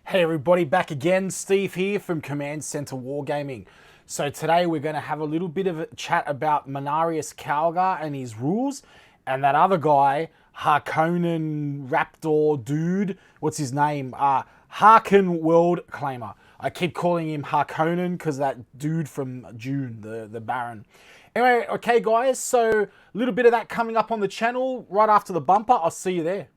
Hey everybody, back again. Steve here from Command Centre Wargaming. So today we're going to have a little bit of a chat about Marneus Calgar and his rules, and that other guy, Haarken Raptor dude, what's his name? Haarken Worldclaimer. I keep calling him Harkonnen because that dude from June, the Baron. Anyway, okay guys, so a little bit of that coming up on the channel right after the bumper. I'll see you there.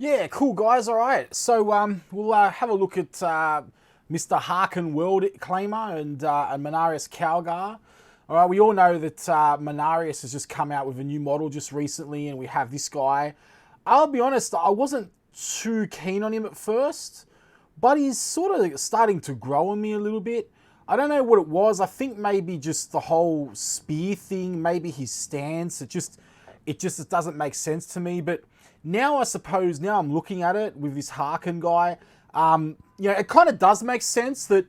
Yeah, cool guys, alright. So we'll have a look at Mr. Haarken Worldclaimer and Marneus Calgar. Alright, we all know that Marneus has just come out with a new model just recently, and we have this guy. I'll be honest, I wasn't too keen on him at first, but he's sort of starting to grow on me a little bit. I don't know what it was. I think maybe just the whole spear thing, maybe his stance, it just doesn't make sense to me. But now I suppose, now I'm looking at it with this Haarken guy, you know, it kind of does make sense that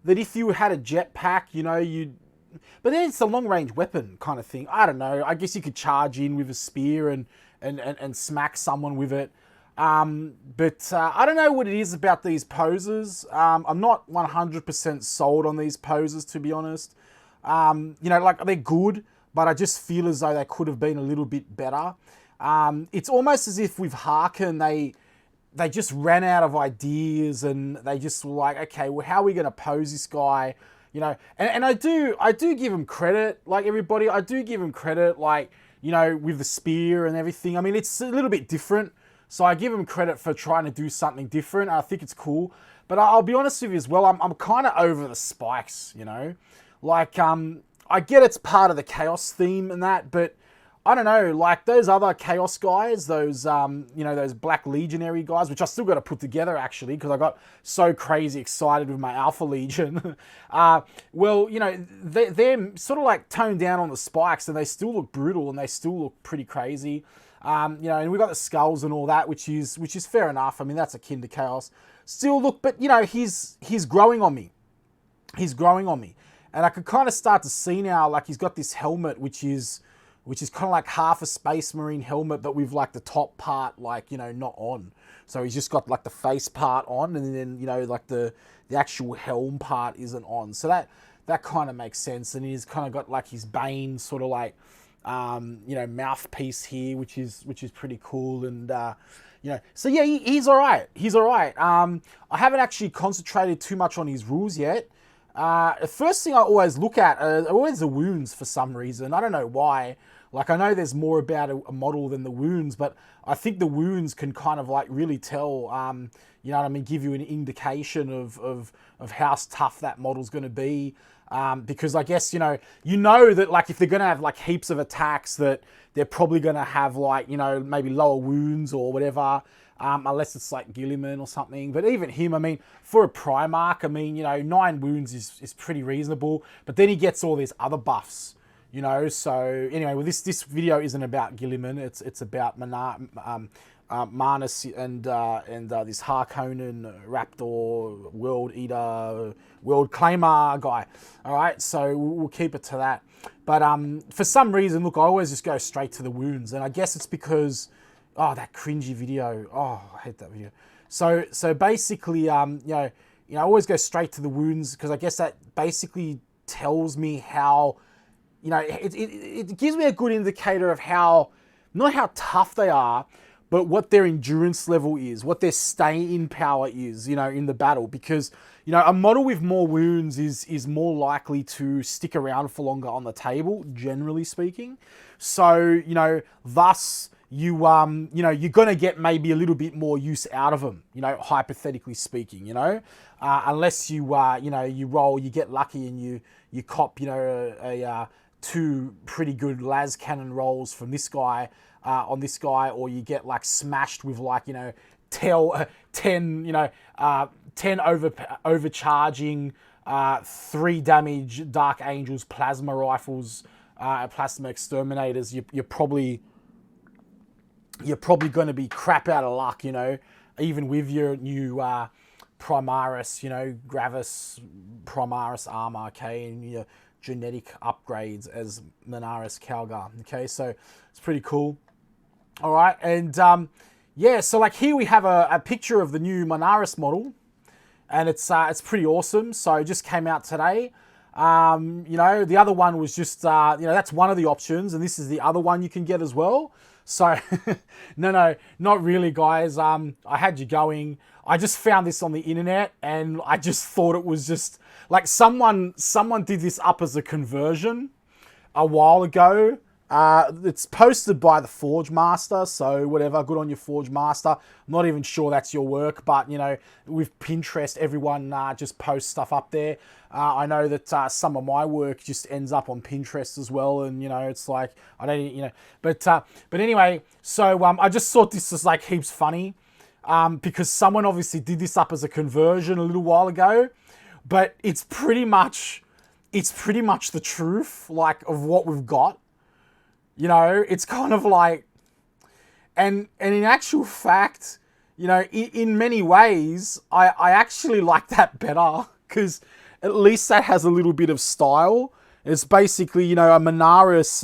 if you had a jetpack, you know, but then it's a long-range weapon kind of thing. I don't know. I guess you could charge in with a spear and smack someone with it. But I don't know what it is about these poses. I'm not 100% sold on these poses, to be honest. You know, like, they're good, but I just feel as though they could have been a little bit better. It's almost as if with Haarken, they just ran out of ideas, and they just were like, okay, well, how are we going to pose this guy? You know, and I do give him credit, like everybody, I do give him credit, like, you know, with the spear and everything. I mean, it's a little bit different, so I give him credit for trying to do something different. I think it's cool, but I'll be honest with you as well, I'm kind of over the spikes, you know, like, I get it's part of the chaos theme and that, but I don't know, like those other Chaos guys, those, you know, those Black Legionary guys, which I still got to put together actually, because I got so crazy excited with my Alpha Legion. Well, you know, they're sort of like toned down on the spikes, and they still look brutal, and they still look pretty crazy. You know, and we got the skulls and all that, which is fair enough. I mean, that's akin to Chaos. Still look, but you know, he's growing on me. He's growing on me. And I could kind of start to see now, like he's got this helmet, which is kind of like half a Space Marine helmet, but with like the top part, like, you know, not on. So he's just got like the face part on, and then, you know, like the actual helm part isn't on. So that kind of makes sense. And he's kind of got like his Bane sort of like, you know, mouthpiece here, which is pretty cool. And, you know, so yeah, he's all right. He's all right. I haven't actually concentrated too much on his rules yet. The first thing I always look at are always the wounds for some reason. I don't know why. Like, I know there's more about a model than the wounds, but I think the wounds can kind of like really tell, you know what I mean, give you an indication of how tough that model's going to be. Because I guess, you know that like if they're going to have like heaps of attacks, that they're probably going to have like, you know, maybe lower wounds or whatever. Unless it's like Guilliman or something. But even him, I mean, for a Primarch, I mean, you know, 9 wounds is pretty reasonable. But then he gets all these other buffs, you know. So anyway, well, this video isn't about Guilliman. It's about Marneus and this Harkonnen Raptor World Eater Worldclaimer guy. All right, so we'll keep it to that. But for some reason, look, I always just go straight to the wounds, and I guess it's because, oh, that cringy video. Oh, I hate that video. So basically, you know, I always go straight to the wounds, because I guess that basically tells me how, you know, it gives me a good indicator of how, not how tough they are, but what their endurance level is, what their stay-in power is, you know, in the battle. Because, you know, a model with more wounds is more likely to stick around for longer on the table, generally speaking. So, you know, thus, you know, you're going to get maybe a little bit more use out of them, you know, hypothetically speaking, you know, unless you, you know, you roll, you get lucky and you cop, you know, 2 pretty good las cannon rolls from this guy, on this guy, or you get like smashed with like, you know, 10, you know, 10 overcharging, 3 damage Dark Angels, plasma rifles, plasma exterminators. You're probably going to be crap out of luck, you know, even with your new Primaris, you know, Gravis Primaris armor, okay, and your genetic upgrades as Marneus Calgar. Okay, so it's pretty cool. All right, and yeah, so like here we have a picture of the new Marneus model, and it's pretty awesome. So it just came out today. You know, the other one was just, you know, that's one of the options, and this is the other one you can get as well. So, no, not really, guys. I had you going. I just found this on the internet, and I just thought it was just, like, someone did this up as a conversion a while ago. It's posted by the Forge Master, so whatever, good on your Forge Master. I'm not even sure that's your work, but, you know, with Pinterest, everyone just posts stuff up there. I know that some of my work just ends up on Pinterest as well, and, you know, it's like, I don't, you know, but anyway, so I just thought this was, like, heaps funny, because someone obviously did this up as a conversion a little while ago, but it's pretty much the truth, like, of what we've got. You know, it's kind of like, and in actual fact, you know, in many ways, I actually like that better, because at least that has a little bit of style. It's basically, you know, a Marneus,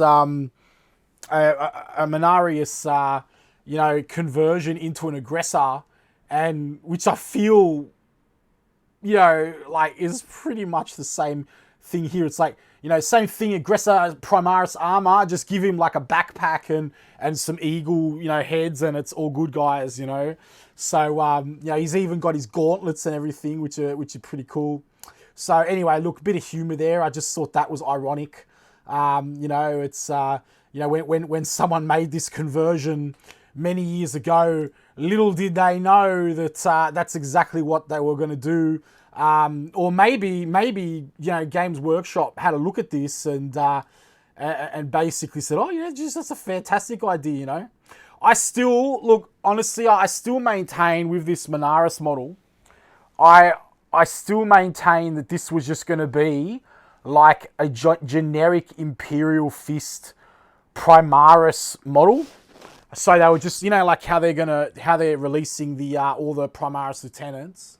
you know, conversion into an aggressor, and which I feel, you know, like is pretty much the same thing here. It's like, you know, same thing, aggressor Primaris armor, just give him like a backpack and some eagle, you know, heads, and it's all good, guys, you know. So, you know, he's even got his gauntlets and everything, which are pretty cool. So anyway, look, a bit of humor there. I just thought that was ironic. You know, it's, you know, when someone made this conversion many years ago, little did they know that that's exactly what they were going to do. Or maybe, you know, Games Workshop had a look at this and basically said, oh, yeah, just that's a fantastic idea, you know. I still, look, honestly, I still maintain with this Marneus model, I still maintain that this was just going to be like a generic Imperial Fist Primaris model. So they were just, you know, like how they're releasing the all the Primaris lieutenants.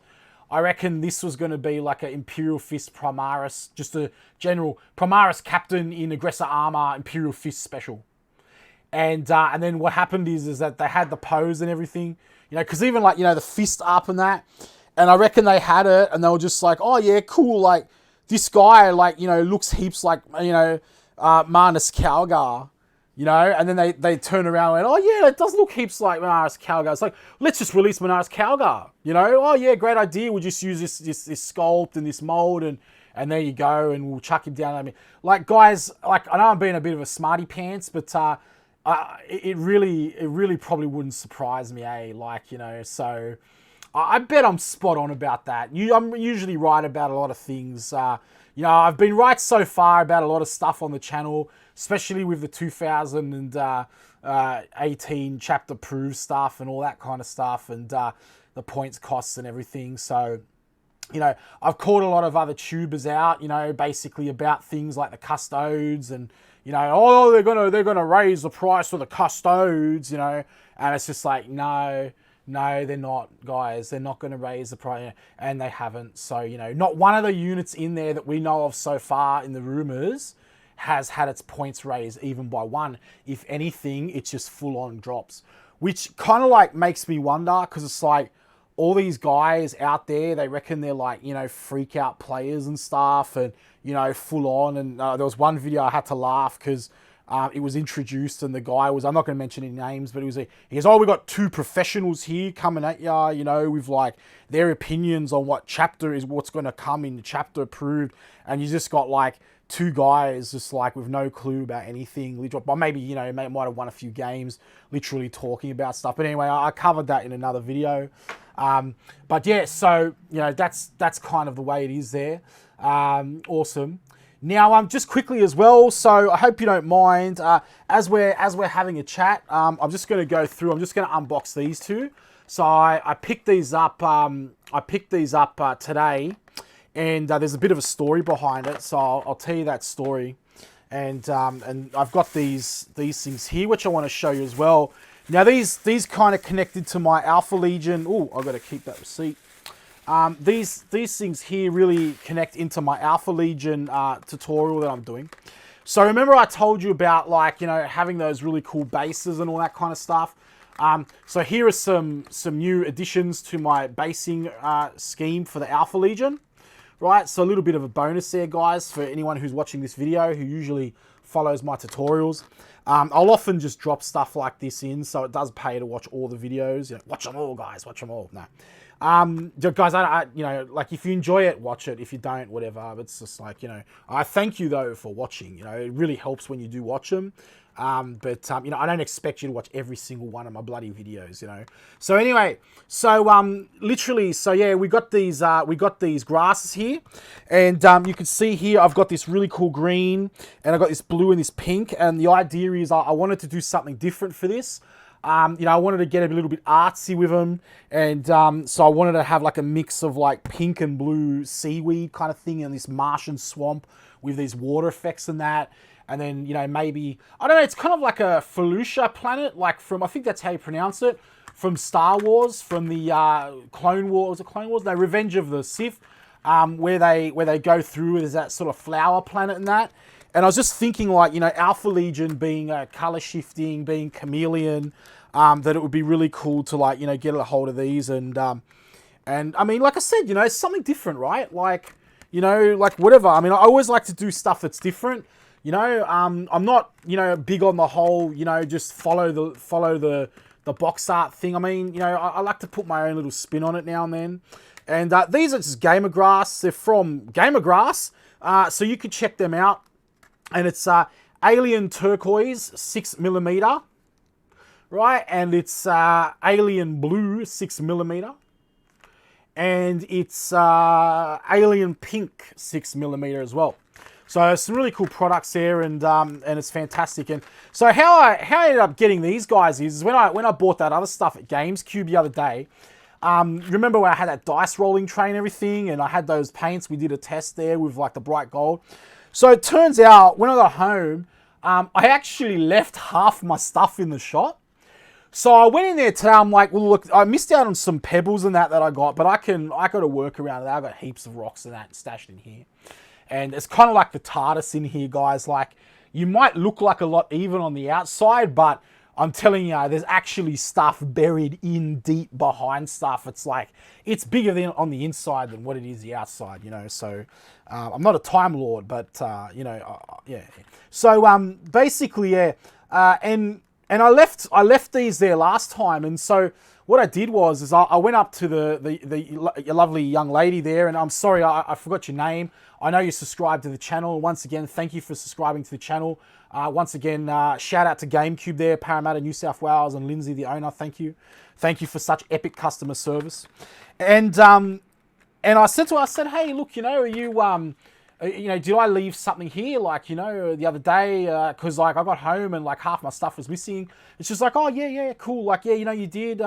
I reckon this was going to be like an Imperial Fist Primaris, just a general Primaris captain in aggressor armor, Imperial Fist special. And then what happened is that they had the pose and everything, you know, because even like, you know, the fist up and that, and I reckon they had it and they were just like, oh yeah, cool, like this guy, like, you know, looks heaps like, you know, Marneus Calgar. You know, and then they turn around and went, oh yeah, it does look heaps like Marneus Calgar. It's like, let's just release Marneus Calgar. You know, oh yeah, great idea. We'll just use this sculpt and this mold, and there you go, and we'll chuck him down. I mean, like, guys, like, I know I'm being a bit of a smarty pants, but it really probably wouldn't surprise me, eh? Like, you know, so I bet I'm spot on about that. I'm usually right about a lot of things. You know, I've been right so far about a lot of stuff on the channel, especially with the 2018 chapter prove stuff and all that kind of stuff, and the points costs and everything. So, you know, I've called a lot of other tubers out, you know, basically about things like the custodes, and, you know, oh, they're gonna raise the price of the custodes, you know, and it's just like, no, they're not, guys. They're not going to raise the price, and they haven't. So, you know, not one of the units in there that we know of so far in the rumors has had its points raised even by one. If anything, it's just full-on drops, which kind of like makes me wonder, because it's like all these guys out there, they reckon they're like, you know, freak out players and stuff, and, you know, full on. And there was one video I had to laugh because it was introduced, and the guy was, I'm not going to mention any names, but he goes, oh, we got two professionals here coming at ya, you know, with like their opinions on what chapter is, what's going to come in the chapter approved. And you just got like two guys just like with no clue about anything. Well, maybe, you know, might have won a few games literally talking about stuff. But anyway, I covered that in another video. But yeah, so, you know, that's kind of the way it is there. Awesome. Now, just quickly as well, so I hope you don't mind, as we're having a chat, I'm just going to go through, I'm just going to unbox these two. So I picked these up, today, and there's a bit of a story behind it, so I'll tell you that story. And I've got these things here, which I want to show you as well. Now, these kind of connected to my Alpha Legion. Oh, I've got to keep that receipt. These things here really connect into my Alpha Legion tutorial that I'm doing. So remember I told you about, like, you know, having those really cool bases and all that kind of stuff. So here are some new additions to my basing scheme for the Alpha Legion. Right, so a little bit of a bonus there, guys, for anyone who's watching this video who usually follows my tutorials. I'll often just drop stuff like this in, so it does pay to watch all the videos. You know, watch them all, guys, watch them all. No. Guys, you know, like, if you enjoy it, watch it. If you don't, whatever. It's just like, you know, I thank you, though, for watching. You know, it really helps when you do watch them. You know, I don't expect you to watch every single one of my bloody videos, you know. So anyway, so literally, so yeah, we got these grasses here, and you can see here I've got this really cool green, and I've got this blue and this pink, and the idea is I wanted to do something different for this. You know, I wanted to get a little bit artsy with them, and so I wanted to have like a mix of like pink and blue seaweed kind of thing, and this Martian swamp with these water effects and that. And then, you know, maybe, I don't know, it's kind of like a Felucia planet, like from, I think that's how you pronounce it, from Star Wars, from the Clone Wars, was it Clone Wars? No, Revenge of the Sith, where they go through as that sort of flower planet and that. And I was just thinking, like, you know, Alpha Legion being color shifting, being chameleon, that it would be really cool to, like, you know, get a hold of these. And I mean, like I said, you know, it's something different, right? Like, you know, like whatever. I mean, I always like to do stuff that's different. You know, I'm not, you know, big on the whole, you know, just follow the box art thing. I mean, you know, I like to put my own little spin on it now and then. And these are just Gamer Grass. They're from Gamer Grass, so you could check them out. And it's Alien Turquoise 6mm, right? And it's Alien Blue 6mm, and it's Alien Pink 6mm as well. So some really cool products there, and it's fantastic. And so how I ended up getting these guys is when I bought that other stuff at GamesCube the other day. Remember when I had that dice rolling tray and everything, and I had those paints? We did a test there with like the bright gold. So it turns out when I got home, I actually left half my stuff in the shop. So I went in there today. I'm like, well, look, I missed out on some pebbles and that I got, but I got a work around that. I got heaps of rocks and that stashed in here. And it's kind of like the TARDIS in here, guys. Like, you might look like a lot even on the outside, but I'm telling you, there's actually stuff buried in deep behind stuff. It's like, it's bigger than on the inside than what it is the outside, you know. So, I'm not a Time Lord, but, you know, yeah. So, basically, yeah. And I left these there last time, and so what I did was I went up to the lovely young lady there, and I'm sorry, I forgot your name. I know you subscribed to the channel. Once again, thank you for subscribing to the channel. Once again, shout out to GameCube there, Parramatta, New South Wales, and Lindsay, the owner. Thank you. Thank you for such epic customer service. And I said to her, I said, hey, look, you know, are you know, did I leave something here? Like, you know, the other day, because like I got home and like half my stuff was missing. It's just like, oh yeah, cool. Like, yeah, you know, you did.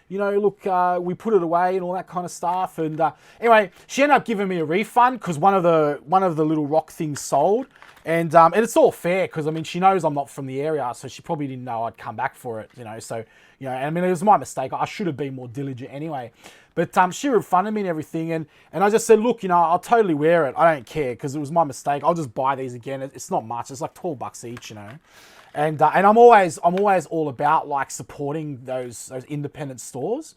You know, look, we put it away and all that kind of stuff. And anyway, she ended up giving me a refund because one of the little rock things sold. And it's all fair because I mean she knows I'm not from the area, so she probably didn't know I'd come back for it. You know, so you know, and I mean it was my mistake. I should have been more diligent anyway. But she refunded me and everything, and I just said, look, you know, I'll totally wear it. I don't care because it was my mistake. I'll just buy these again. It's not much. It's like $12 each, you know. And I'm always all about like supporting those independent stores,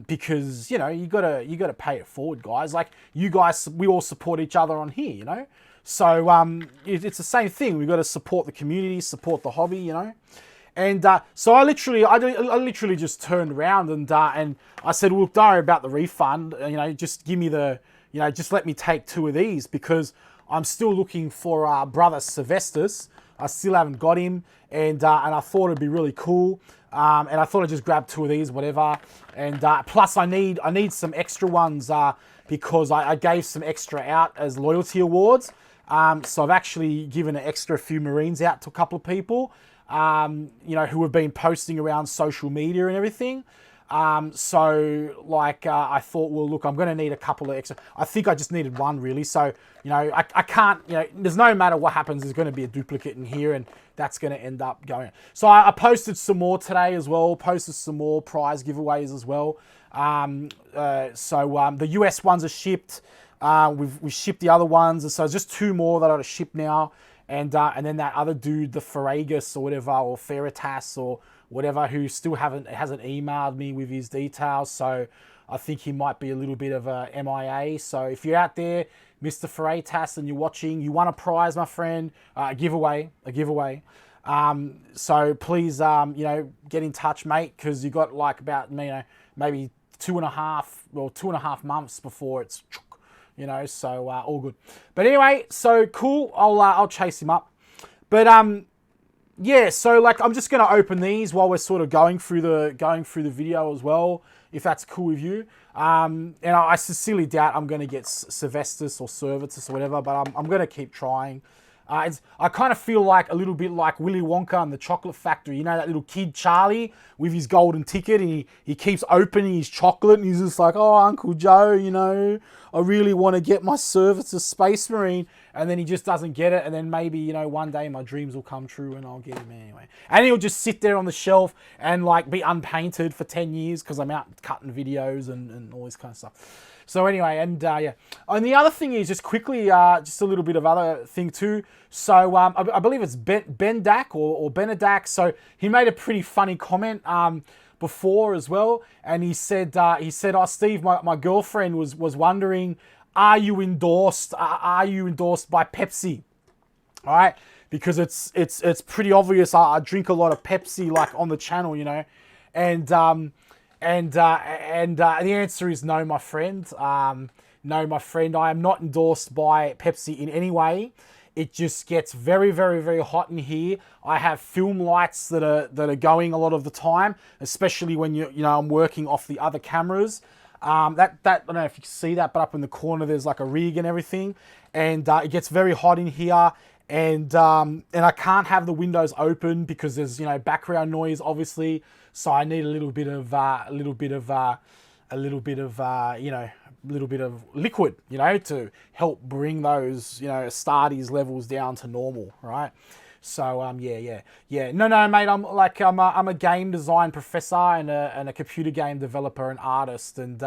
because you know you gotta pay it forward, guys. Like you guys, we all support each other on here, you know. So it's the same thing. We got to support the community, support the hobby, you know. And so I literally just turned around and I said, well, don't worry about the refund. You know, just give me just let me take 2 of these because I'm still looking for brother Sylvestus. I still haven't got him, and I thought it'd be really cool. And I thought I'd just grab 2 of these, whatever. And plus, I need some extra ones because I gave some extra out as loyalty awards. So I've actually given an extra few Marines out to a couple of people. You know, who have been posting around social media and everything. So like, I thought, well, look, I'm going to need a couple of extra. I think I just needed 1 really. So, you know, I can't, you know, there's no matter what happens, there's going to be a duplicate in here and that's going to end up going. So I posted some more today as well, posted some more prize giveaways as well. The US ones are shipped. We've shipped the other ones, and so it's just 2 more that are to ship now. And then that other dude, the Faragus or whatever, or Feritas or whatever, who still hasn't emailed me with his details. So I think he might be a little bit of a MIA. So if you're out there, Mr. Feritas, and you're watching, you won a prize, my friend, a giveaway. So please, get in touch, mate, because you got like about, maybe 2.5 months before it's, so all good. But anyway, so cool. I'll chase him up. But yeah, so like I'm just gonna open these while we're sort of going through the video as well, if that's cool with you. And I sincerely doubt I'm gonna get Sylvestus or Servetus or whatever, but I'm gonna keep trying. I kind of feel like a little bit like Willy Wonka and the Chocolate Factory. That little kid Charlie with his golden ticket, and he keeps opening his chocolate, and he's just like, oh, Uncle Joe, I really want to get my Service as Space Marine, and then he just doesn't get it, and then maybe, one day my dreams will come true and I'll get him anyway. And he'll just sit there on the shelf and like be unpainted for 10 years because I'm out cutting videos and all this kind of stuff. So anyway, and yeah. And the other thing is, just quickly, just a little bit of other thing too. So I believe it's Bendak or Benedak. So he made a pretty funny comment before as well. And he said, oh, Steve, my girlfriend was wondering, are you endorsed by Pepsi? All right. Because it's pretty obvious. I drink a lot of Pepsi, like on the channel, and the answer is no, my friend. No, my friend. I am not endorsed by Pepsi in any way. It just gets very, very, very hot in here. I have film lights that are going a lot of the time, especially when I'm working off the other cameras. That I don't know if you can see that, but up in the corner there's like a rig and everything, and it gets very hot in here. And I can't have the windows open because there's background noise, obviously. So I need a little bit of liquid, to help bring those Astartes levels down to normal, right? So yeah. No, mate. I'm a game design professor and a computer game developer and artist, and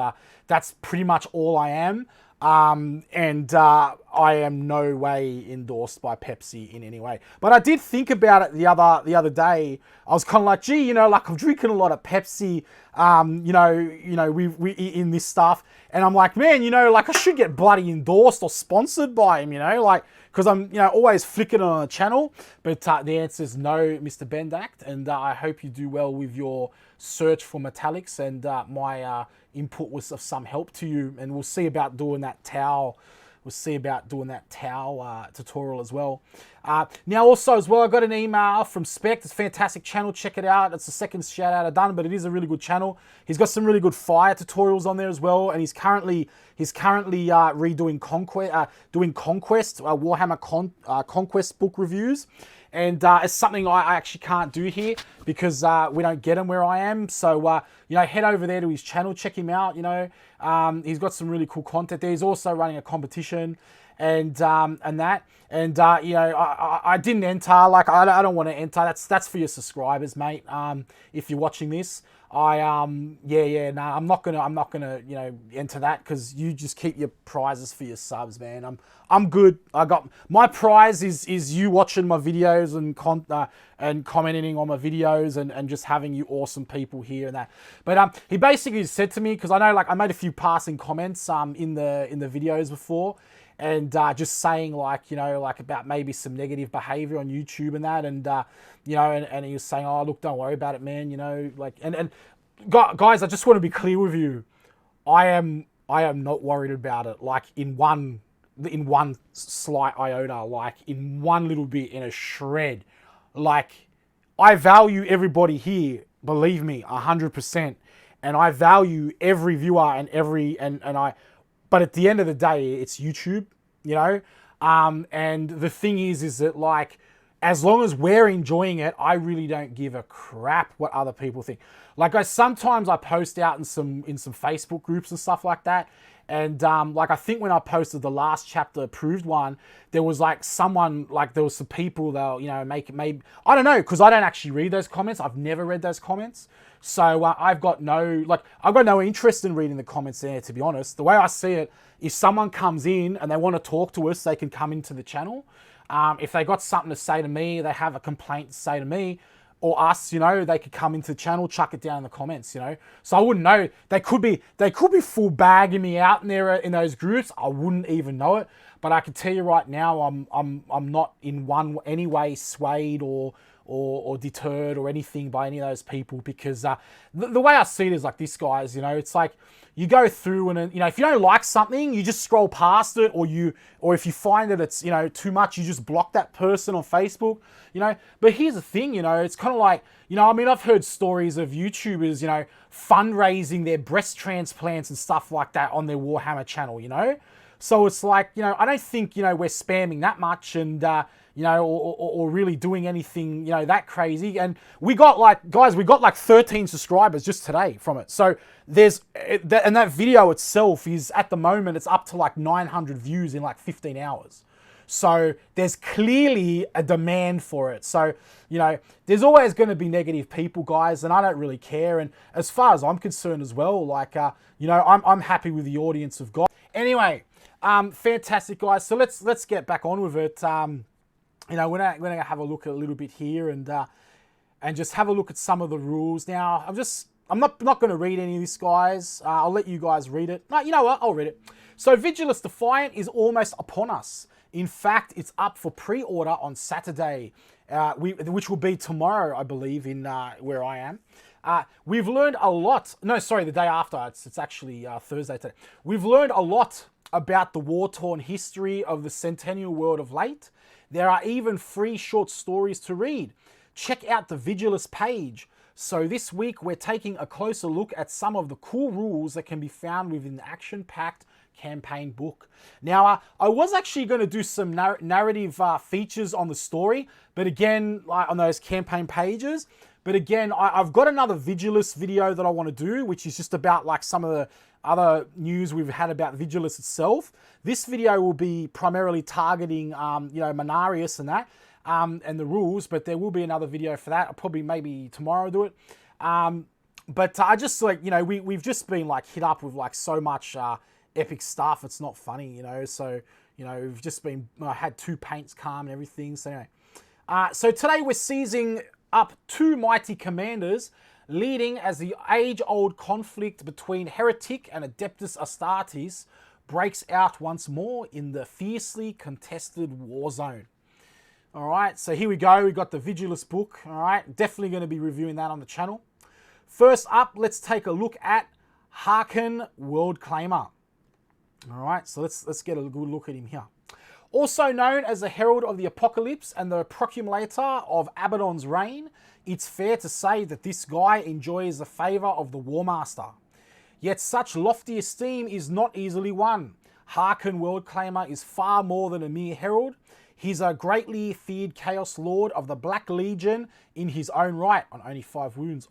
that's pretty much all I am. I am no way endorsed by Pepsi in any way. But I did think about it the other day. I was kind of like, gee, like I'm drinking a lot of Pepsi, we in this stuff, and I'm like, man, like I should get bloody endorsed or sponsored by him, because I'm always flicking on the channel. But the answer is no, Mr. Bendact, and I hope you do well with your search for metallics, and my input was of some help to you, and we'll see about doing that towel. We'll see about doing that towel tutorial as well. Now also as well, I got an email from Spec. It's a fantastic channel. Check it out. It's the second shout out I've done, but it is a really good channel. He's got some really good fire tutorials on there as well, and he's currently redoing Conquest, Warhammer Conquest book reviews. And it's something I actually can't do here because we don't get him where I am. So, head over there to his channel, check him out, he's got some really cool content there. He's also running a competition and that. And, I didn't enter, like, I don't want to enter. That's for your subscribers, mate. If you're watching this, I'm not gonna, enter that because you just keep your prizes for your subs, man. I'm good. I got my prize is you watching my videos and commenting on my videos and just having you awesome people here and that. But he basically said to me, because I know like I made a few passing comments in the videos before, and just saying like about maybe some negative behavior on YouTube and that, and and he was saying, oh look, don't worry about it, man, and guys, I just want to be clear with you. I am not worried about it, like in one slight iota, like in one little bit, in a shred. Like, I value everybody here, believe me, 100%, and I value every viewer but at the end of the day, it's YouTube, and the thing is that like, as long as we're enjoying it, I really don't give a crap what other people think. Like, sometimes I post out in some Facebook groups and stuff like that, And like, I think when I posted the last chapter approved one, there was like someone, like there was some people that, you know, maybe, I don't know, because I don't actually read those comments. I've never read those comments. So I've got no interest in reading the comments there, to be honest. The way I see it, if someone comes in and they want to talk to us, they can come into the channel. If they got something to say to me, they have a complaint to say to me, or us, you know, they could come into the channel, chuck it down in the comments, you know. So I wouldn't know. They could be full bagging me out in there in those groups. I wouldn't even know it. But I can tell you right now, I'm not in any way swayed or deterred or anything by any of those people, because the way I see it is like this, guys. You know, it's like you go through and, you know, if you don't like something, you just scroll past it, or if you find that it's, you know, too much, you just block that person on Facebook, you know. But here's the thing, you know, it's kind of like, you know, I mean, I've heard stories of YouTubers, you know, fundraising their breast transplants and stuff like that on their Warhammer channel, you know. So it's like, you know, I don't think, you know, we're spamming that much and, you know, or really doing anything, you know, that crazy. And we got like, guys, we got like 13 subscribers just today from it. So and that video itself is, at the moment, it's up to like 900 views in like 15 hours. So there's clearly a demand for it. So, you know, there's always going to be negative people, guys, and I don't really care. And as far as I'm concerned as well, like, you know, I'm happy with the audience of God. Anyway, fantastic, guys. So let's get back on with it. You know, we're gonna have a look at a little bit here and just have a look at some of the rules. Now, I'm not going to read any of this, guys. I'll let you guys read it. No, you know what? I'll read it. So, Vigilus Defiant is almost upon us. In fact, it's up for pre-order on Saturday, which will be tomorrow, I believe, in where I am. We've learned a lot. No, sorry, the day after. It's actually Thursday today. We've learned a lot about the war-torn history of the Centennial world of late. There are even free short stories to read. Check out the Vigilus page. So this week we're taking a closer look at some of the cool rules that can be found within the action-packed campaign book. Now, I was actually going to do some narrative features on the story, but again, like on those campaign pages. But again, I've got another Vigilus video that I want to do, which is just about like some of the other news we've had about Vigilus itself. This video will be primarily targeting, you know, Marneus and that, and the rules, but there will be another video for that. I'll probably maybe tomorrow do it. But I just, like, you know, we've just been like hit up with like so much epic stuff. It's not funny, you know. So, you know, we've just been, I had 2 paints come and everything. So anyway, so today we're seizing up 2 mighty commanders, leading as the age-old conflict between Heretic and Adeptus Astartes breaks out once more in the fiercely contested war zone. All right, so here we go. We've got the Vigilus book. All right, definitely going to be reviewing that on the channel. First up, let's take a look at Haarken Worldclaimer. All right, so let's get a good look at him here. Also known as the Herald of the Apocalypse and the Procumulator of Abaddon's reign, it's fair to say that this guy enjoys the favour of the War Master. Yet such lofty esteem is not easily won. Haarken Worldclaimer is far more than a mere herald. He's a greatly feared Chaos Lord of the Black Legion in his own right, on only 5 wounds.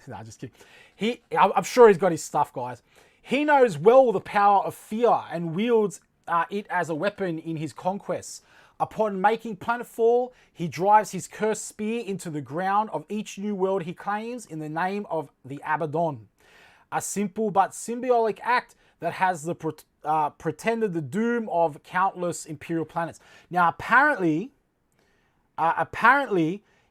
Nah, just kidding. I'm sure he's got his stuff, guys. He knows well the power of fear and wields it as a weapon in his conquests. Upon making planetfall, he drives his cursed spear into the ground of each new world he claims in the name of the Abaddon. A simple but symbolic act that has pretended the doom of countless imperial planets. Now, apparently,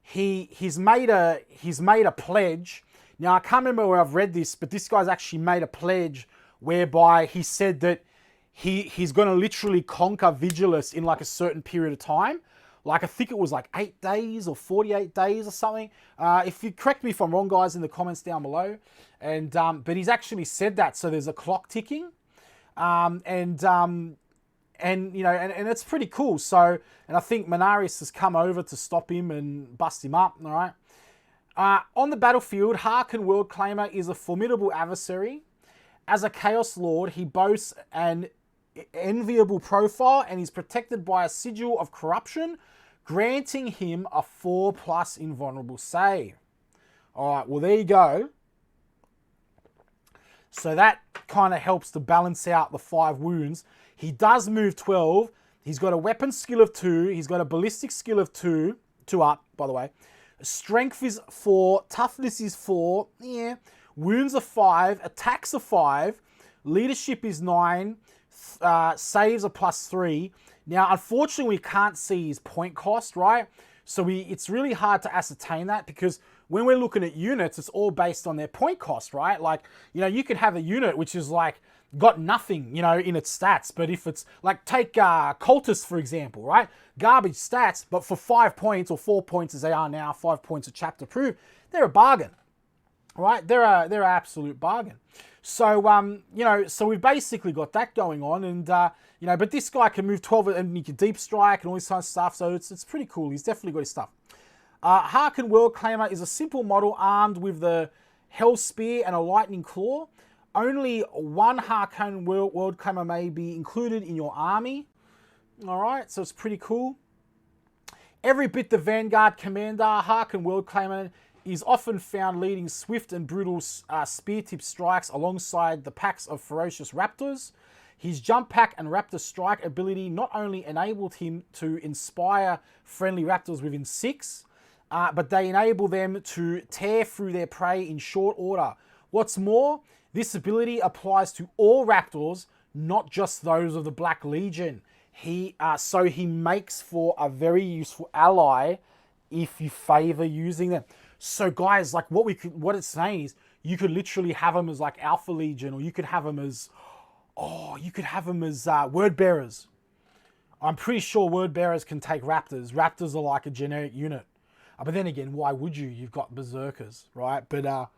he's made a pledge. Now, I can't remember where I've read this, but this guy's actually made a pledge whereby he said that he's going to literally conquer Vigilus in like a certain period of time. Like, I think it was like 8 days or 48 days or something. If you correct me if I'm wrong, guys, in the comments down below. And but he's actually said that, so there's a clock ticking, and you know, and it's pretty cool. So, and I think Marneus has come over to stop him and bust him up. All right. On the battlefield, Haarken Worldclaimer is a formidable adversary. As a Chaos Lord, he boasts an enviable profile and is protected by a sigil of corruption, granting him a 4+ invulnerable save. All right, well, there you go. So that kind of helps to balance out the 5 wounds. He does move 12. He's got a weapon skill of 2. He's got a ballistic skill of 2. 2 up, by the way. Strength is 4. Toughness is 4. Yeah. Wounds are 5. Attacks are 5. Leadership is 9. Saves are +3. Now, unfortunately, we can't see his point cost, right? So it's really hard to ascertain that, because when we're looking at units, it's all based on their point cost, right? Like, you know, you could have a unit which is like got nothing, you know, in its stats. But if it's like, take Cultists, for example, right? Garbage stats, but for 5 points or 4 points as they are now, 5 points a chapter proof, they're a bargain, right? They're an absolute bargain. So, you know, so we've basically got that going on, and, you know, but this guy can move 12 and he can deep strike and all this kind of stuff. So it's pretty cool. He's definitely got his stuff. Haarken Worldclaimer is a simple model armed with the Hell Spear and a Lightning Claw. Only one Haarken Worldclaimer may be included in your army. All right, so it's pretty cool. Every bit the Vanguard commander, Haarken Worldclaimer is often found leading swift and brutal spear-tip strikes alongside the packs of ferocious Raptors. His jump pack and Raptor strike ability not only enabled him to inspire friendly Raptors within 6, but they enable them to tear through their prey in short order. What's more, this ability applies to all Raptors, not just those of the Black Legion. So he makes for a very useful ally if you favor using them. So guys, like what it's saying is, you could literally have them as like Alpha Legion, or you could have them as, Word Bearers. I'm pretty sure Word Bearers can take Raptors. Raptors are like a generic unit. But then again, why would you? You've got Berserkers, right? But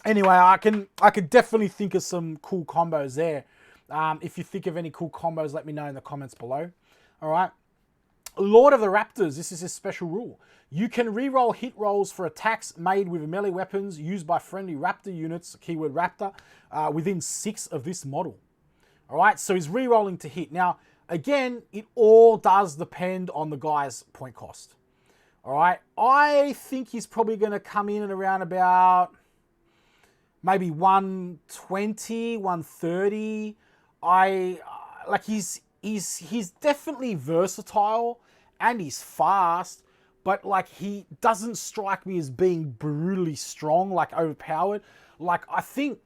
anyway, I could definitely think of some cool combos there. If you think of any cool combos, let me know in the comments below. All right. Lord of the Raptors, this is his special rule. You can reroll hit rolls for attacks made with melee weapons used by friendly Raptor units, keyword Raptor, within 6 of this model. All right, so he's rerolling to hit. Now, again, it all does depend on the guy's point cost. All right, I think he's probably going to come in at around about maybe 120, 130. He's definitely versatile and he's fast, but like he doesn't strike me as being brutally strong, like overpowered. Like I think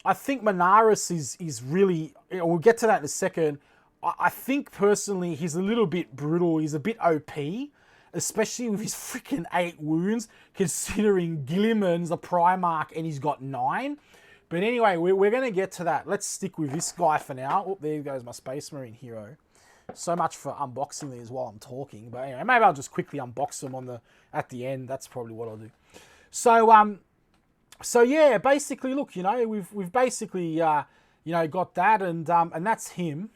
Primaris is really, we'll get to that in a second. I think personally he's a little bit brutal. He's a bit OP, especially with his freaking 8 wounds, considering Gilliman's a Primarch and he's got 9. But anyway, we're going to get to that. Let's stick with this guy for now. Oh, there goes my Space Marine hero. So much for unboxing these while I'm talking. But anyway, maybe I'll just quickly unbox them at the end. That's probably what I'll do. So yeah, basically, look, you know, we've basically you know, got that, and that's him.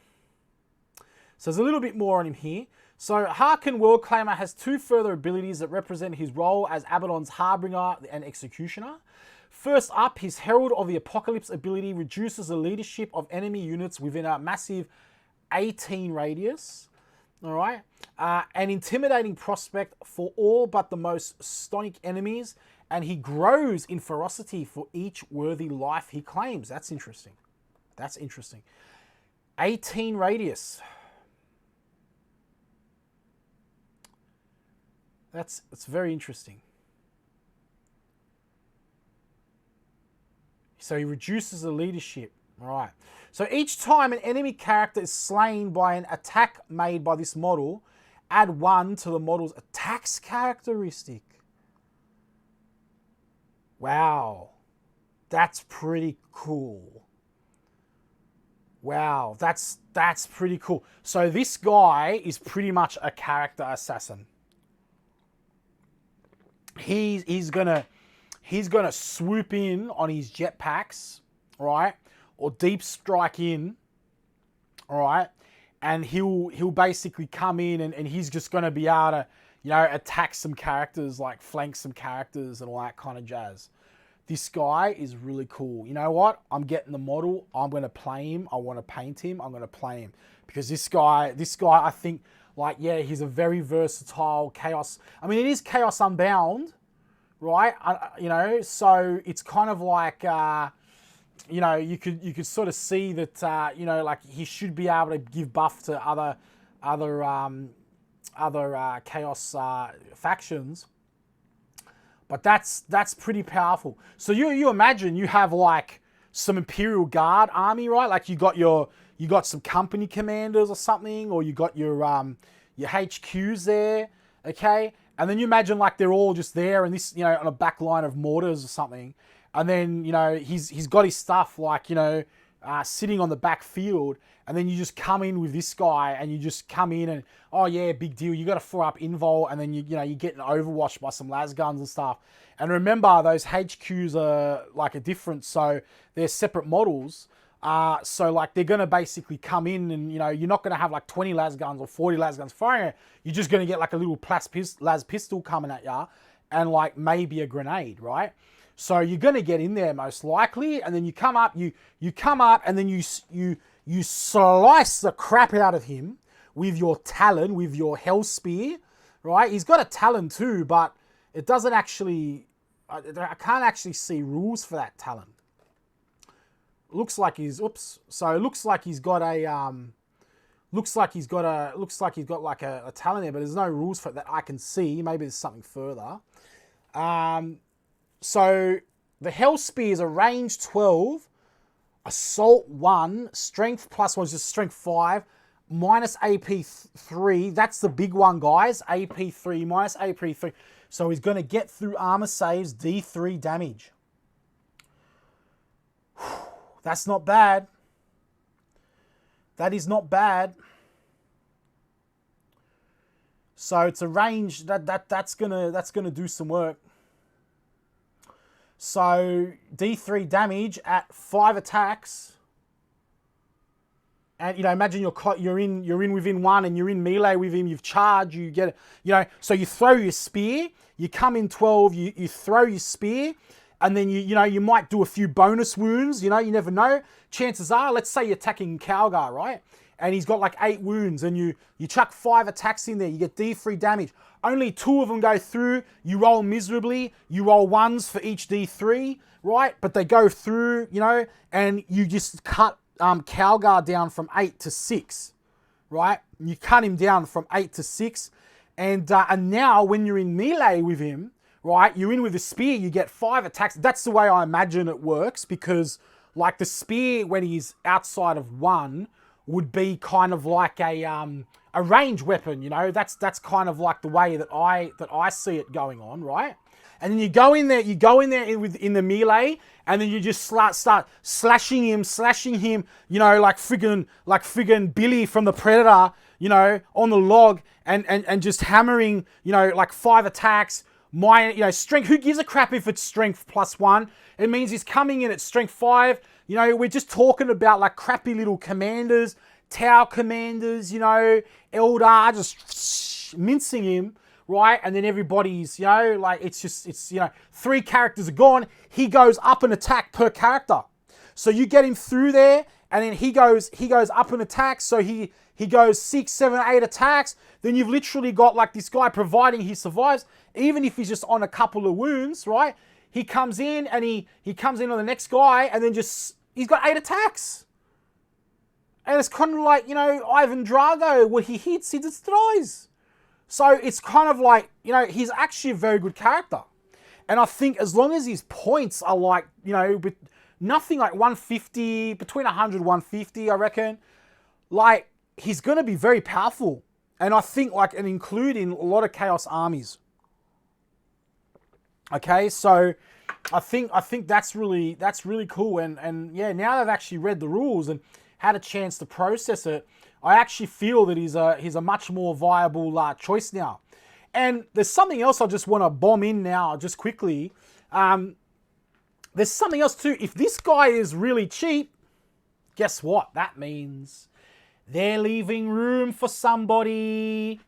So there's a little bit more on him here. So Haarken Worldclaimer has 2 further abilities that represent his role as Abaddon's Harbinger and Executioner. First up, his Herald of the Apocalypse ability reduces the leadership of enemy units within a massive 18 radius. All right. An intimidating prospect for all but the most stonic enemies, and he grows in ferocity for each worthy life he claims. That's interesting. That's interesting. 18 radius. It's very interesting. So he reduces the leadership. All right. So each time an enemy character is slain by an attack made by this model, add 1 to the model's attacks characteristic. Wow. That's pretty cool. Wow. That's pretty cool. So this guy is pretty much a character assassin. He's gonna swoop in on his jetpacks, right? Or deep strike in, all right? And he'll basically come in and he's just gonna be able to, you know, attack some characters, like flank some characters and all that kind of jazz. This guy is really cool. You know what? I'm getting the model. I'm gonna play him. I want to paint him. I'm gonna play him because this guy, I think, like, yeah, he's a very versatile chaos. I mean, it is Chaos Unbound, right? You know, so it's kind of like, you know, you could sort of see that, you know, like he should be able to give buff to other chaos factions. But that's pretty powerful. So you imagine you have like some Imperial Guard army, right? Like you got some company commanders or something, or you got your HQs there, okay? And then you imagine like they're all just there and this, you know, on a back line of mortars or something. And then, you know, he's got his stuff like, you know, sitting on the back field, and then you just come in with this guy and you just come in and, oh yeah, big deal. You got a 4-up invol, and then you know, you're getting overwatched by some las guns and stuff. And remember, those HQs are like a different, so they're separate models. So like they're gonna basically come in and, you know, you're not gonna have like 20 las guns or 40 las guns firing it. You're just gonna get like a little las pistol coming at ya, and like maybe a grenade, right? So you're gonna get in there most likely, and then you come up, you come up, and then you slice the crap out of him with your talon, with your hell spear, right? He's got a talon too, but it doesn't actually, I can't actually see rules for that talon. Looks like he's, oops. So it looks like he's got a, looks like he's got like a talon there, but there's no rules for it that I can see. Maybe there's something further. So the hell spear is a range 12, assault 1, strength +1 is just strength 5, minus AP 3. That's the big one, guys. AP 3 minus AP 3. So he's going to get through armor saves, D3 damage. That's not bad. That is not bad. So it's a range that's gonna do some work. So D3 damage at 5 attacks, and you know, imagine you're in within 1, and you're in melee with him. You've charged. You get it. You know, so you throw your spear. You come in 12. You throw your spear, and then you know, you might do a few bonus wounds. You know, you never know. Chances are, let's say you're attacking Calgar, right? And he's got like 8 wounds, and you chuck 5 attacks in there. You get D3 damage. Only 2 of them go through. You roll miserably. You roll 1s for each D3, right? But they go through, you know, and you just cut Calgar down from 8 to 6, right? You cut him down from 8 to 6, and now when you're in melee with him, right? You're in with the spear. You get 5 attacks. That's the way I imagine it works, because like the spear, when he's outside of 1, would be kind of like a range weapon, you know. That's kind of like the way that I see it going on, right? And then you go in there in the melee, and then you just start slashing him, you know, like friggin' Billy from the Predator, you know, on the log, and just hammering, you know, like 5 attacks. You know, strength, who gives a crap if it's strength +1? It means he's coming in at strength 5. You know, we're just talking about like crappy little commanders, Tau commanders, you know, Eldar, just mincing him, right? And then everybody's, you know, like it's, you know, 3 characters are gone. He goes up an attack per character. So you get him through there, and then he goes up an attack. So he goes 6, 7, 8 attacks. Then you've literally got like this guy, providing he survives, even if he's just on a couple of wounds, right? He comes in, and he comes in on the next guy, and then he's got 8 attacks. And it's kind of like, you know, Ivan Drago, what he hits, he destroys. So it's kind of like, you know, he's actually a very good character. And I think as long as his points are like, you know, but nothing like 150, between 100 and 150, I reckon, like, he's going to be very powerful. And I think, like, and include in a lot of Chaos armies. Okay, so I think that's really cool. And yeah, now they've actually read the rules and had a chance to process it, I actually feel that he's a much more viable choice now. And there's something else I just want to bomb in now, just quickly. There's something else too. If this guy is really cheap, guess what? That means they're leaving room for somebody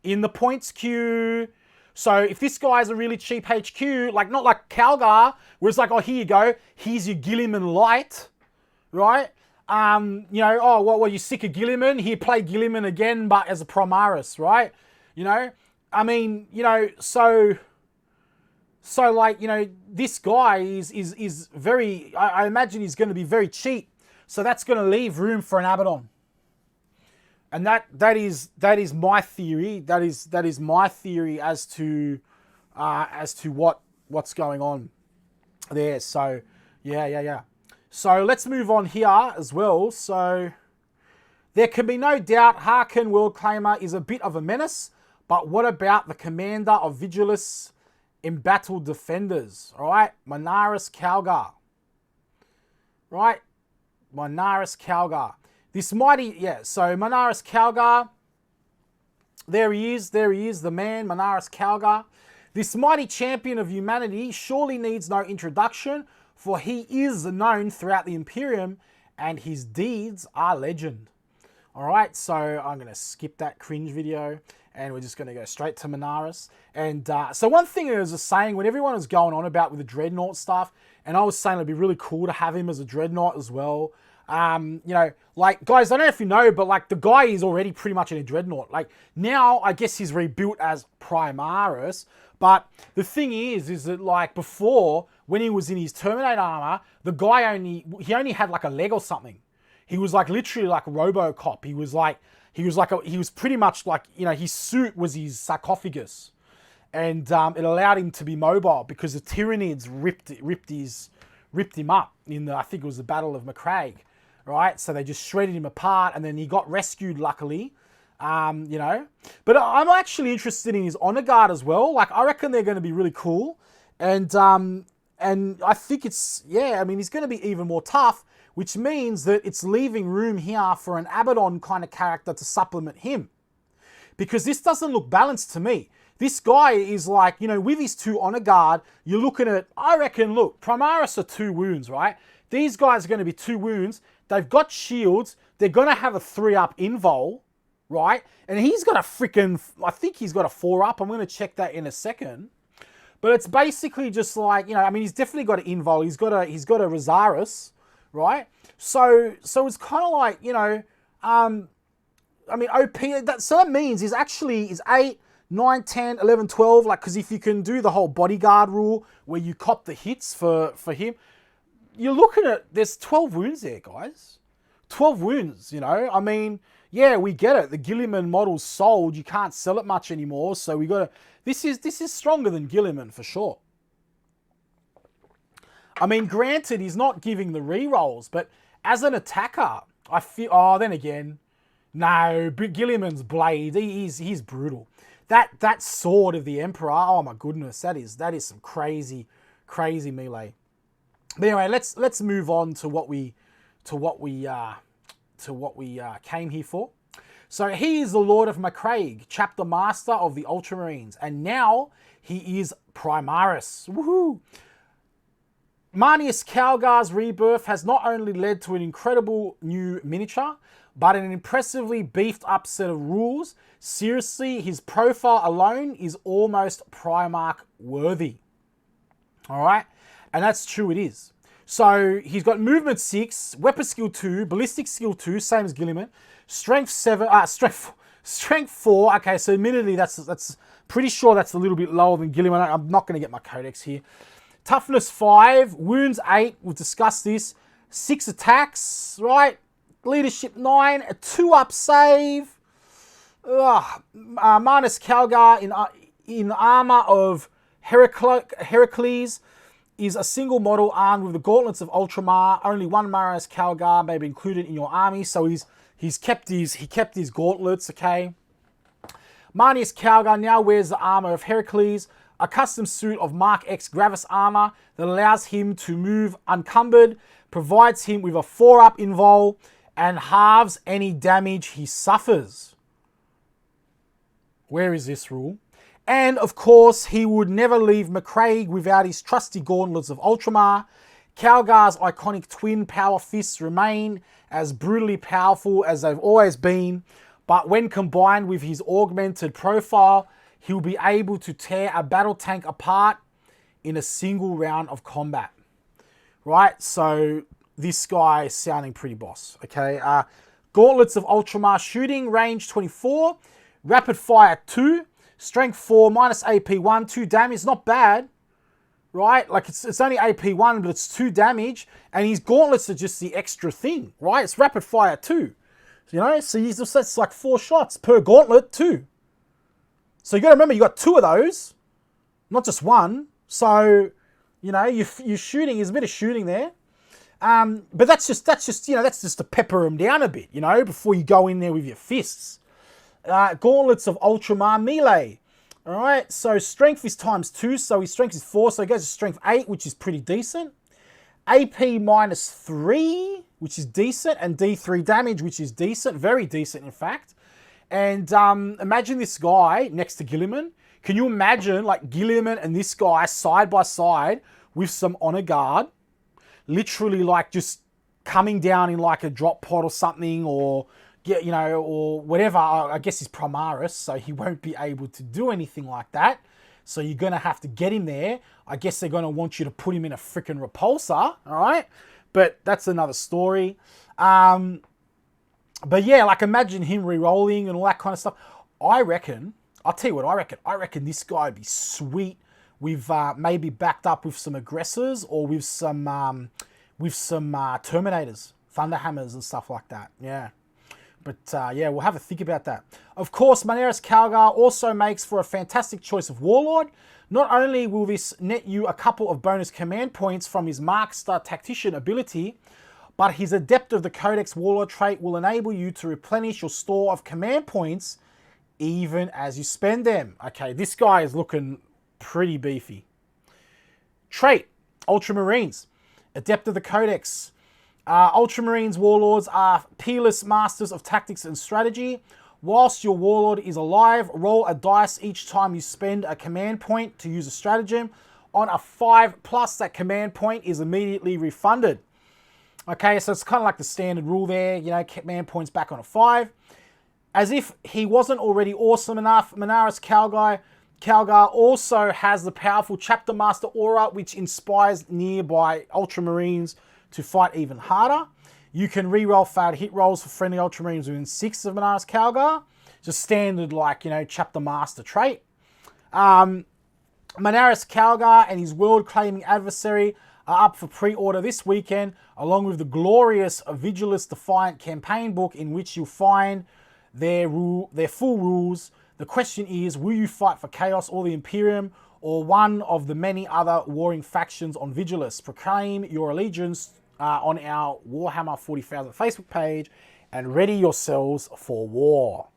in the points queue. So if this guy's a really cheap HQ, like not like Calgar, where it's like, oh, here you go, here's your Gilliman Light, right? You know, oh, well, you sick of Gilliman? Here, play Gilliman again, but as a Primaris, right? You know, I mean, you know, so So like, you know, this guy is very, I imagine he's going to be very cheap. So that's going to leave room for an Abaddon. And that is my theory. That is my theory as to what's going on there. So yeah. So let's move on here as well. So there can be no doubt Haarken Worldclaimer is a bit of a menace, but what about the commander of Vigilus Embattled Defenders? All right, Marneus Calgar. Right, Marneus Calgar. This mighty, so Marneus Calgar, there he is, the man, Marneus Calgar. This mighty champion of humanity surely needs no introduction, for he is known throughout the Imperium, and his deeds are legend. All right, so I'm going to skip that cringe video, and we're just going to go straight to Marneus. And so one thing I was just saying, when everyone was going on about with the Dreadnought stuff, and I was saying it'd be really cool to have him as a Dreadnought as well. You know, like, guys, I don't know if you know, but like the guy is already pretty much in a Dreadnought. Like now, I guess he's rebuilt as Primaris. But the thing is that like before, when he was in his Terminator armor, the guy only had like a leg or something. He was like literally like a RoboCop. He was pretty much like, you know, his suit was his sarcophagus, and it allowed him to be mobile because the Tyranids ripped him up in the, I think it was the Battle of Macraig, right? So they just shredded him apart, and then he got rescued, luckily, you know. But I'm actually interested in his Honor Guard as well. Like, I reckon they're going to be really cool, and I think it's, I mean, he's going to be even more tough, which means that it's leaving room here for an Abaddon kind of character to supplement him, because this doesn't look balanced to me. This guy is like, you know, with his 2 Honor Guard, you're looking at, I reckon, look, Primaris are 2 wounds, right? These guys are going to be 2 wounds. They've got shields. They're going to have a 3-up invul, right? And he's got a freaking, I think he's got a 4-up. I'm going to check that in a second. But it's basically just like, you know, I mean, he's definitely got an invul. He's got a Rosaris, right? So it's kind of like, you know, I mean, OP, so that means is 8, 9, 10, 11, 12, like, because if you can do the whole bodyguard rule where you cop the hits for him, you're looking at, there's 12 wounds there, guys. 12 wounds, you know. I mean, yeah, we get it. The Guilliman model's sold. You can't sell it much anymore, so we got to, this is stronger than Guilliman for sure. I mean, granted, he's not giving the rerolls, but as an attacker, I feel, then again, no, Guilliman's blade, he's brutal. That sword of the Emperor, oh my goodness, that is some crazy melee. But anyway, let's move on to what we came here for. So he is the Lord of Macraig, chapter master of the Ultramarines, and now he is Primaris. Woohoo! Marneus Calgar's rebirth has not only led to an incredible new miniature, but an impressively beefed up set of rules. Seriously, his profile alone is almost Primarch worthy. All right, and that's true, it is. So he's got movement 6, weapon skill 2, ballistic skill 2, same as Guilliman, strength 7, strength 4. Okay, so admittedly that's pretty sure that's a little bit lower than Guilliman. I'm not going to get my codex here. Toughness 5, wounds 8. We've discussed this. 6 attacks, right? Leadership 9, a 2-up save. Marneus Calgar in armor of Heracles is a single model armed with the gauntlets of Ultramar. Only one Marneus Calgar may be included in your army, so he kept his gauntlets. Okay. Marneus Calgar now wears the armor of Heracles, a custom suit of Mark X Gravis armor that allows him to move unencumbered, provides him with a 4-up invul, and halves any damage he suffers. Where is this rule? And of course, he would never leave Macraig without his trusty gauntlets of Ultramar. Calgar's iconic twin power fists remain as brutally powerful as they've always been, but when combined with his augmented profile, he'll be able to tear a battle tank apart in a single round of combat. Right, so this guy is sounding pretty boss, okay? Gauntlets of Ultramar shooting, range 24, rapid fire 2, strength 4, minus AP 1, 2 damage, not bad. right? Like it's only AP1, but it's 2 damage, and his gauntlets are just the extra thing, right? It's rapid fire 2, you know? So that's like 4 shots per gauntlet, 2. So you got to remember, you got 2 of those, not just 1. So, you know, you're shooting, there's a bit of shooting there. But that's just you know, that's just to pepper them down a bit, you know, before you go in there with your fists. Gauntlets of Ultramar melee. All right, so strength is ×2, so his strength is 4, so he goes to strength 8, which is pretty decent. AP -3, which is decent, and D3 damage, which is decent, very decent in fact. And imagine this guy next to Guilliman. Can you imagine like Guilliman and this guy side by side with some honor guard, literally like just coming down in like a drop pod or something, or you know, or whatever. I guess he's Primaris, so he won't be able to do anything like that. So you're going to have to get him there. I guess they're going to want you to put him in a freaking repulsor, all right? But that's another story. But yeah, like imagine him re-rolling and all that kind of stuff. I reckon, I'll tell you what I reckon. I reckon this guy would be sweet with maybe backed up with some aggressors or with some Terminators, Thunderhammers and stuff like that. Yeah. But yeah, we'll have a think about that. Of course, Marneus Calgar also makes for a fantastic choice of Warlord. Not only will this net you a couple of bonus command points from his Markstar Tactician ability, but his Adept of the Codex Warlord trait will enable you to replenish your store of command points even as you spend them. Okay, this guy is looking pretty beefy. Trait, Ultramarines. Adept of the Codex. Ultramarines Warlords are peerless masters of tactics and strategy. Whilst your Warlord is alive, roll a dice each time you spend a command point to use a stratagem. On a 5+, that command point is immediately refunded. Okay, so it's kind of like the standard rule there, you know, command points back on a 5. As if he wasn't already awesome enough, Marneus Calgar also has the powerful Chapter Master aura, which inspires nearby Ultramarines to fight even harder. You can reroll failed hit rolls for friendly Ultramarines within 6 of Marneus Calgar. Just standard, like, you know, Chapter Master trait. Marneus Calgar and his world-claiming adversary are up for pre-order this weekend, along with the glorious Vigilus Defiant campaign book, in which you'll find their full rules. The question is, will you fight for Chaos or the Imperium, or one of the many other warring factions on Vigilus? Proclaim your allegiance on our Warhammer 40,000 Facebook page and ready yourselves for war.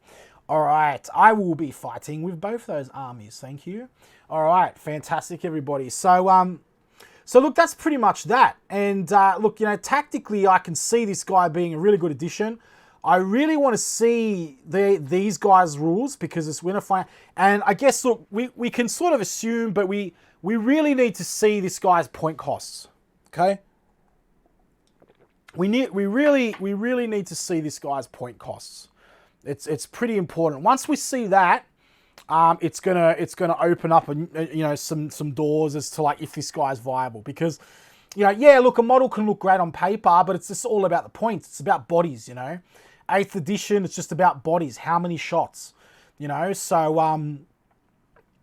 All right, I will be fighting with both those armies, thank you. All right, fantastic, everybody. So look, that's pretty much that. And look, you know, tactically, I can see this guy being a really good addition. I really want to see these guys' rules, because it's winter fight. And I guess, look, we can sort of assume, but we really need to see this guy's point costs. Okay? We really need to see this guy's point costs. It's pretty important. Once we see that, it's gonna open up some doors as to like if this guy's viable, because, you know, yeah, look, a model can look great on paper, but it's just all about the points. It's about bodies, you know. 8th edition, it's just about bodies. How many shots, you know? So,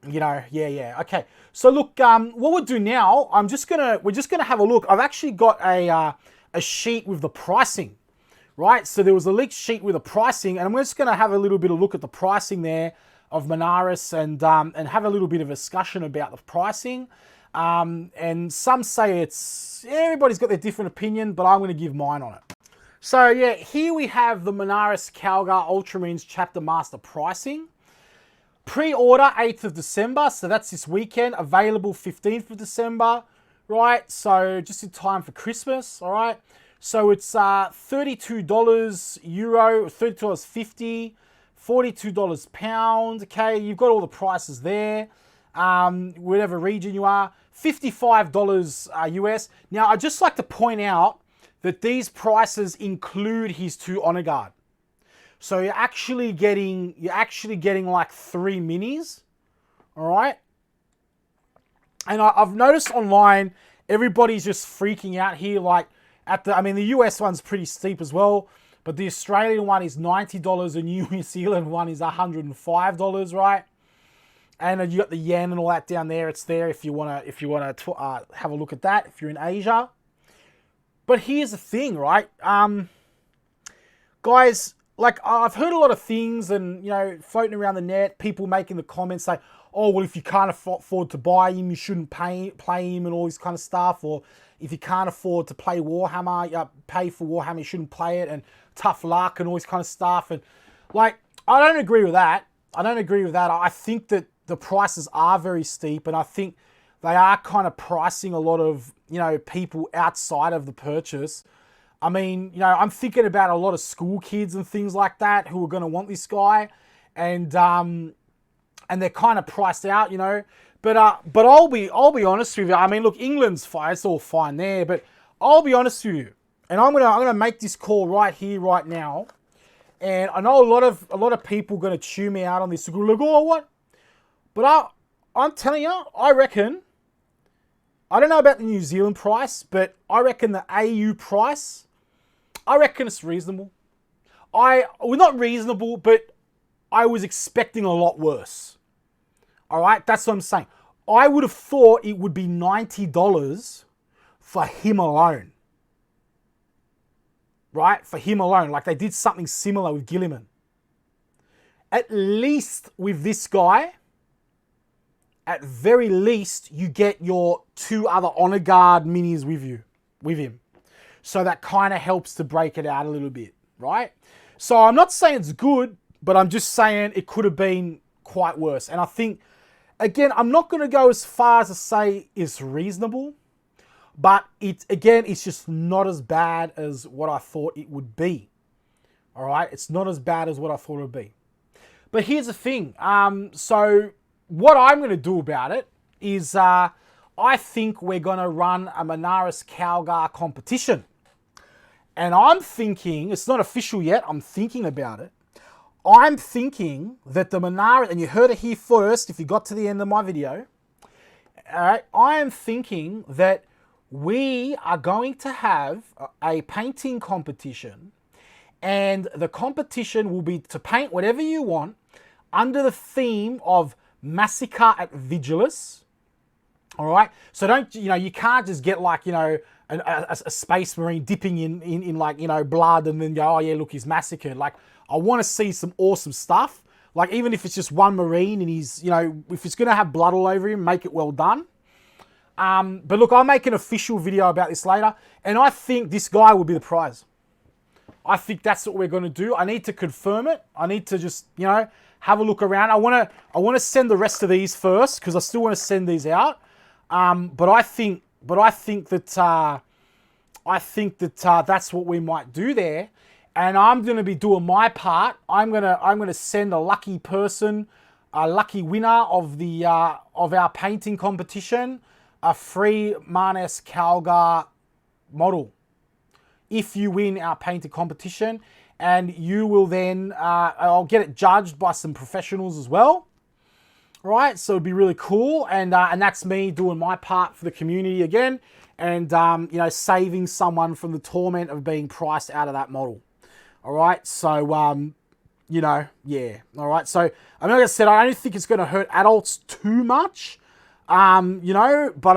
you know, yeah. Okay. So look, what we'll do now, we're just gonna have a look. I've actually got a sheet with the pricing, right? So there was a leaked sheet with the pricing, and we're just gonna have a little bit of look at the pricing there of Marneus and have a little bit of a discussion about the pricing. And some say everybody's got their different opinion, but I'm going to give mine on it. So yeah, here we have the Marneus Calgar Ultramarines Chapter Master pricing. Pre-order 8th of December, so that's this weekend. Available 15th of December, right? So just in time for Christmas, all right? So it's $32 euro, $32.50, $42 pound, okay? You've got all the prices there. Whatever region you are, $55 US. Now, I'd just like to point out that these prices include his 2 Honor Guard. So you're actually getting like 3 minis, all right? And I've noticed online, everybody's just freaking out here. Like the US one's pretty steep as well, but the Australian one is $90 and New Zealand one is $105, right? And you got the yen and all that down there. It's there if you wanna have a look at that if you're in Asia. But here's the thing, right? Guys, like I've heard a lot of things, and floating around the net, people making the comments say, "Oh, well, if you can't afford to buy him, you shouldn't play him," and all this kind of stuff. Or if you can't afford to play Warhammer, pay for Warhammer, you shouldn't play it, and tough luck and all this kind of stuff. And like, I don't agree with that. I think that the prices are very steep, and I think they are kind of pricing a lot of, people outside of the purchase. I mean, I'm thinking about a lot of school kids and things like that who are going to want this guy, and they're kind of priced out, But I'll be honest with you. I mean, look, England's fine; it's all fine there. But I'll be honest with you, and I'm gonna make this call right here, right now. And I know a lot of people are gonna chew me out on this. They're gonna go, "Oh, what?" But I'm telling you, I reckon. I don't know about the New Zealand price, but I reckon the AU price, I reckon it's reasonable. Well, not reasonable, but I was expecting a lot worse. All right, that's what I'm saying. I would have thought it would be $90 for him alone. Right, for him alone. Like they did something similar with Gilliman. At least with this guy, at very least, you get your 2 other Honor Guard minis with him. So that kind of helps to break it out a little bit, right? So I'm not saying it's good, but I'm just saying it could have been quite worse. And I think, again, I'm not going to go as far as to say it's reasonable, but it's just not as bad as what I thought it would be. All right? It's not as bad as what I thought it would be. But here's the thing. So what I'm going to do about it is I think we're going to run a Marneus Calgar competition. And I'm thinking, it's not official yet, I'm thinking about it. I'm thinking that the Marneus, and you heard it here first if you got to the end of my video, all right, I am thinking that we are going to have a painting competition, and the competition will be to paint whatever you want under the theme of Massacre at Vigilus. All right, so you can't just get like a space marine dipping in like blood and then go, oh yeah, look, he's massacred. Like I want to see some awesome stuff. Like even if it's just one marine and he's if it's gonna have blood all over him, make it well done. But look, I'll make an official video about this later, and I think this guy will be the prize. I think that's what we're going to do. I need to confirm it. I need to just have a look around. I want to send the rest of these first because I still want to send these out. But I think that that's what we might do there, and I'm going to be doing my part. I'm going to send a lucky person, a lucky winner of our painting competition, a free Marneus Calgar model. If you win our painting competition, and you will then I'll get it judged by some professionals as well. Right, so it'd be really cool, and that's me doing my part for the community again, and saving someone from the torment of being priced out of that model. All right, so yeah. All right, so like I said, I don't think it's going to hurt adults too much, but I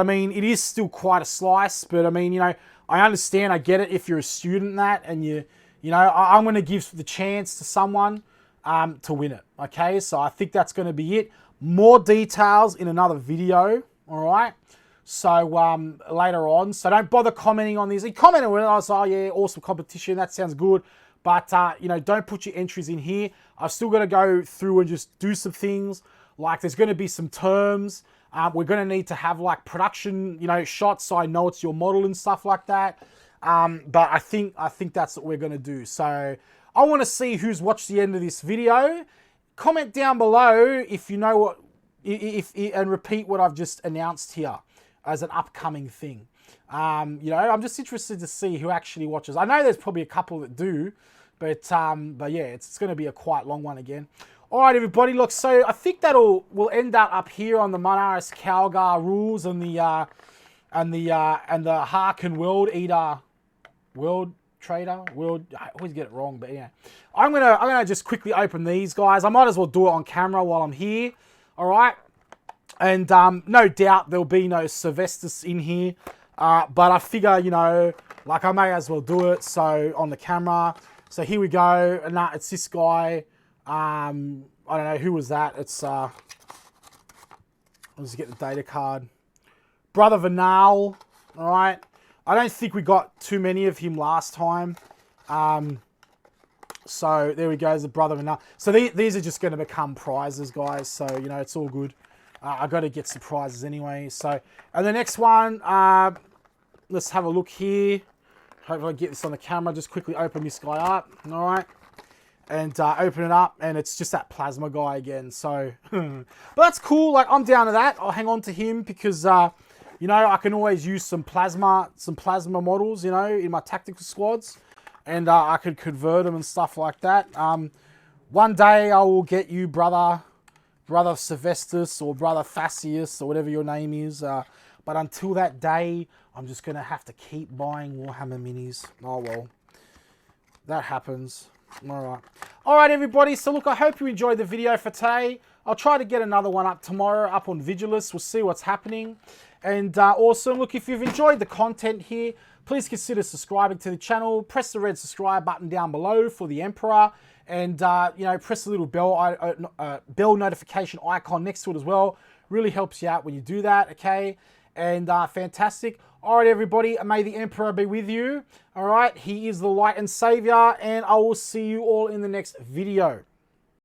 mean it is still quite a slice. But I mean I understand, I get it if you're a student in that, and I'm going to give the chance to someone to win it. Okay, so I think that's going to be it. More details in another video, all right? So later on, so don't bother commenting on these. You comment on it, I was like, oh yeah, awesome competition, that sounds good. But, don't put your entries in here. I've still got to go through and just do some things. Like there's going to be some terms. We're going to need to have like production, shots so I know it's your model and stuff like that. But I think that's what we're going to do. So I want to see who's watched the end of this video. Comment down below if you know what, and repeat what I've just announced here as an upcoming thing. I'm just interested to see who actually watches. I know there's probably a couple that do, but yeah, it's going to be a quite long one again. All right, everybody. Look, so I think we'll end up here on the Marneus Calgar rules and the Haarken World Trader. I always get it wrong, but yeah. I'm gonna just quickly open these guys. I might as well do it on camera while I'm here. All right. And no doubt there'll be no Sylvestus in here. But I figure, you know, like I may as well do it. So on the camera. So here we go. And it's this guy. I don't know, who was that? It's, let's get the data card. Brother Vanal. All right. I don't think we got too many of him last time. So there we go, the Brother Vanal. So these are just going to become prizes, guys. So, you know, it's all good. I got to get some prizes anyway. So, and the next one, let's have a look here. Hopefully I get this on the camera. Just quickly open this guy up. All right. And open it up. And it's just that plasma guy again. So, but that's cool. Like, I'm down to that. I'll hang on to him because, you know, I can always use some plasma models, you know, in my tactical squads. And I could convert them and stuff like that. One day I will get you, Brother Sylvestus or Brother Facius or whatever your name is. But until that day, I'm just going to have to keep buying Warhammer minis. Oh, well. That happens. All right, everybody. So, look, I hope you enjoyed the video for today. I'll try to get another one up tomorrow, up on Vigilus. We'll see what's happening. And also, look, if you've enjoyed the content here, please consider subscribing to the channel. Press the red subscribe button down below for the Emperor. And, you know, press the little bell notification icon next to it as well. Really helps you out when you do that, okay? And fantastic. All right, everybody, may the Emperor be with you. All right, he is the light and savior. And I will see you all in the next video.